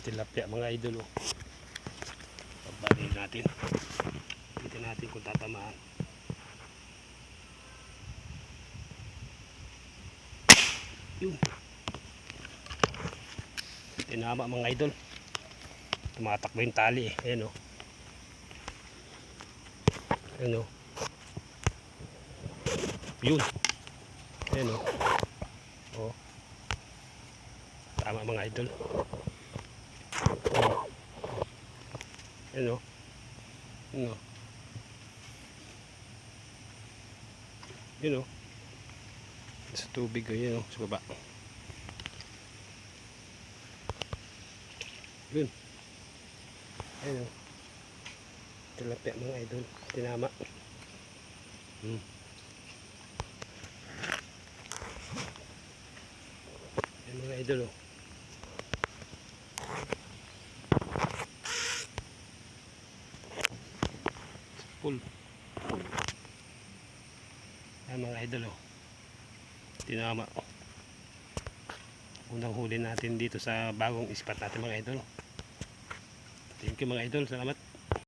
Tilapia mga idol. Pabalin natin. Tingnan natin kung tatamaan. Yun. Tinama mga idol. Tumatakbo yung tali eh. Ayan o. Ayan o. Yun. Ayan o. O. Tama mga idol. Ayan o. Ayan o. Yun o. Sa tubig o. Yun o. Sa baba. Yun. Ayan o. Tilapia mga idol. Tinama. Ayan mga idol o. Full. Ayan mga idol o. Tinama. Unang huli natin dito sa bagong spot natin mga idol. Thank you mga idol. Salamat.